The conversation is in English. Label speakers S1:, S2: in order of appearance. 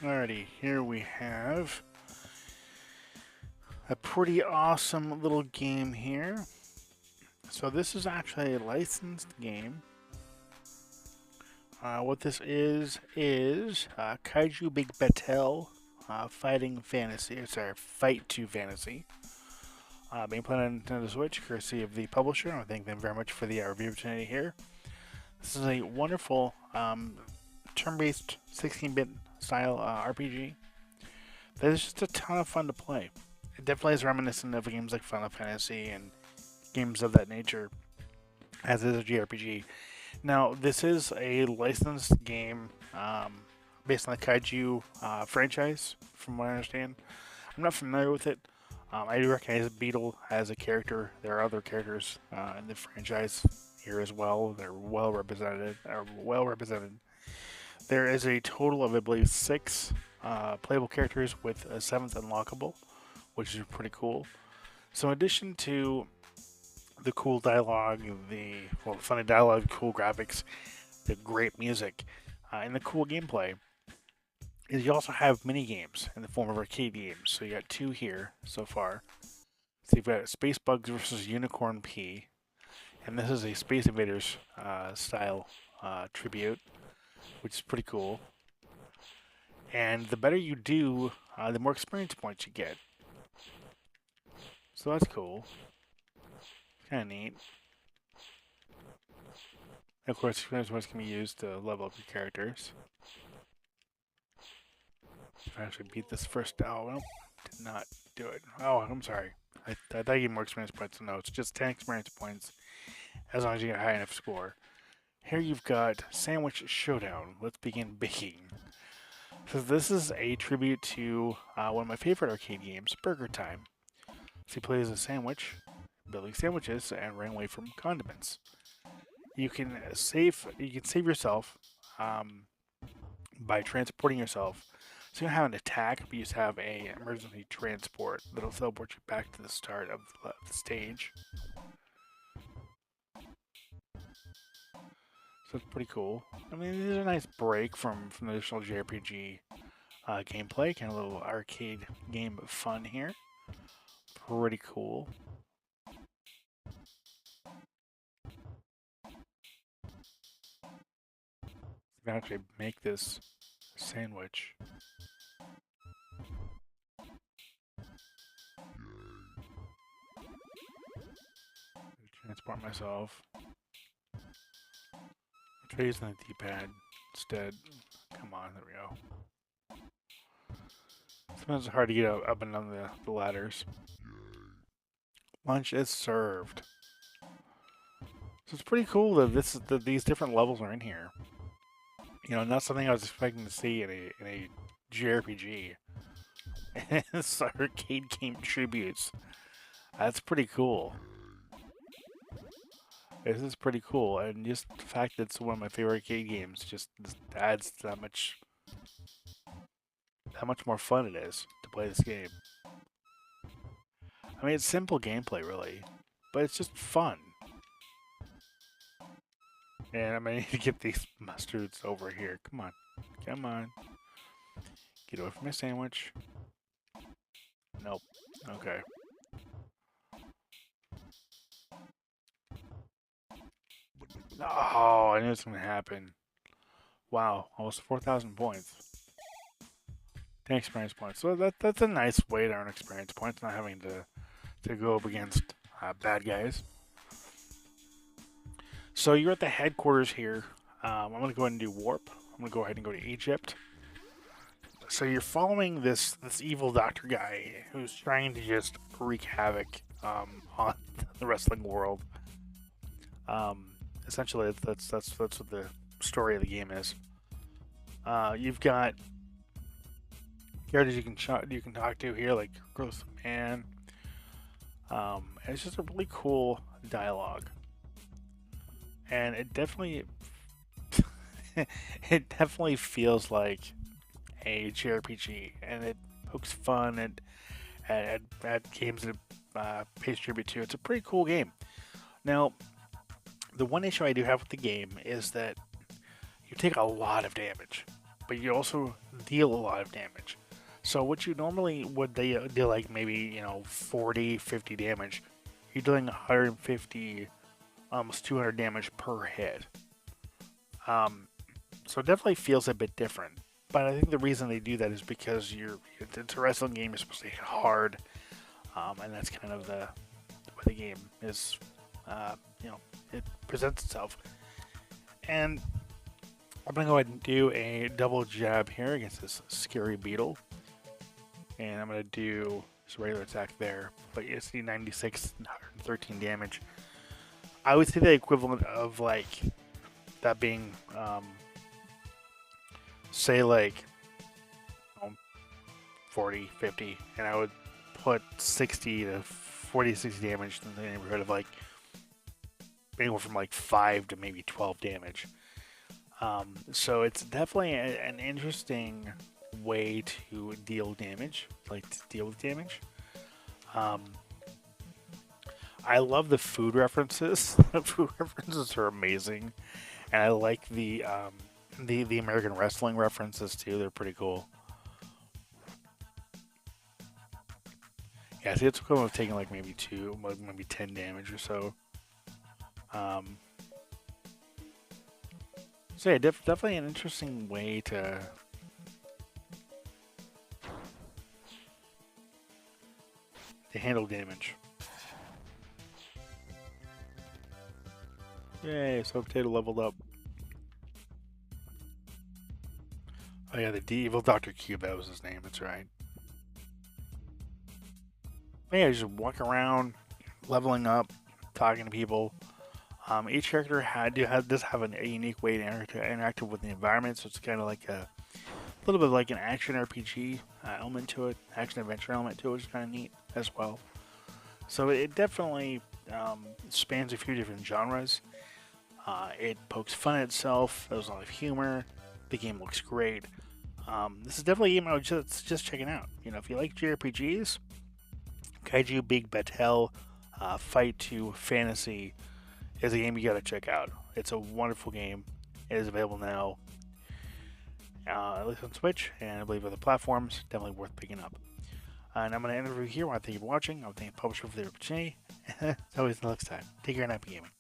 S1: Alrighty, here we have a pretty awesome little game here. So this is actually a licensed game. What this is Kaiju Big Battle Fighting Fantasy. Sorry, Fight to Fantasy. Being played on Nintendo Switch, courtesy of the publisher. I thank them very much for the review opportunity here. This is a wonderful turn-based 16-bit style RPG that is just a ton of fun to play. It definitely is reminiscent of games like Final Fantasy and games of that nature, as is a JRPG. Now, this is a licensed game based on the Kaiju franchise, from what I understand. I'm not familiar with it. I do recognize Beetle as a character. There are other characters in the franchise here as well. They're well represented. There is a total of, I believe, six playable characters with a seventh unlockable, which is pretty cool. So, in addition to the cool dialogue, the funny dialogue, the cool graphics, the great music, and the cool gameplay, is you also have mini games in the form of arcade games. So you got two here so far. So you've got Space Bugs versus Unicorn P, and this is a Space Invaders style tribute, which is pretty cool. And the better you do, the more experience points you get. So that's cool. Kind of neat. And of course, experience points can be used to level up your characters. If I actually beat this first, oh, nope, did not do it. Oh, I'm sorry. I thought you get more experience points. No, it's just 10 experience points as long as you get a high enough score. Here you've got Sandwich Showdown. Let's begin baking. So this is a tribute to one of my favorite arcade games, Burger Time. So you play as a sandwich, building sandwiches and running away from condiments. You can save yourself by transporting yourself. So you don't have an attack, but you just have a emergency transport that'll teleport you back to the start of the stage. So it's pretty cool. I mean, it is a nice break from the traditional JRPG gameplay. Kind of a little arcade game of fun here. Pretty cool. You can actually make this sandwich. Transport myself. Try using the D-pad instead. Come on, there we go. Sometimes it's hard to get up and down the ladders. Lunch is served. So it's pretty cool that these different levels are in here. You know, not something I was expecting to see in a JRPG. It's arcade game tributes. That's pretty cool. This is pretty cool, and just the fact that it's one of my favorite arcade games just adds how much more fun it is to play this game. I mean, it's simple gameplay, really, but it's just fun. And I'm gonna need to get these mustards over here. Come on. Come on. Get away from my sandwich. Nope. Okay. Oh, I knew it was gonna happen. Wow, almost 4,000 points. 10 experience points. So that's a nice way to earn experience points, not having to go up against bad guys. So you're at the headquarters here. I'm going to go ahead and do warp. I'm going to go ahead and go to Egypt. So you're following this evil doctor guy who's trying to just wreak havoc on the wrestling world. Essentially, that's what the story of the game is. You've got characters you can talk to here, like Gross Man. And it's just a really cool dialogue, and it definitely it definitely feels like a JRPG, and it pokes fun at games that pays tribute to. It's a pretty cool game. Now, the one issue I do have with the game is that you take a lot of damage. but you also deal a lot of damage. So what you normally would deal like maybe 40, 50 damage, you're doing 150, almost 200 damage per hit. So it definitely feels a bit different. But I think the reason they do that is because it's a wrestling game. You're supposed to hit hard, and that's kind of the way the game is. Uh, it presents itself. And I'm gonna go ahead and do a double jab here against this scary beetle, and I'm gonna do this regular attack there. But you see 96, 113 damage. I would say the equivalent of like that being say like 40, 50, and I would put 60 to 40, 60 damage in the neighborhood of like anywhere from like 5 to maybe 12 damage. So it's definitely an interesting way to deal damage, like to deal with damage. I love the food references. The food references are amazing, and I like the American wrestling references too. They're pretty cool. Yeah, see, it's equivalent of taking like maybe maybe 10 damage or so. So yeah, definitely an interesting way to handle damage. Yay! So Potato leveled up. Oh yeah, the evil Dr. Cube, that was his name. That's right. Yeah, just walk around, leveling up, talking to people. Each character does have a unique way to interact with the environment, so it's kind of like a little bit like an action RPG element to it, action adventure element to it, which is kind of neat as well. So it definitely spans a few different genres. It pokes fun at itself. There's a lot of humor. The game looks great. This is definitely a game I would just checking out. If you like JRPGs, Kaiju Big Battel Fight to Fantasy is a game you gotta check out. It's a wonderful game. It is available now, at least on Switch, and I believe other platforms. Definitely worth picking up. And I'm going to end the review here. I want to thank you for watching. I want to thank the publisher for the opportunity. It's always the next time. Take care and happy gaming.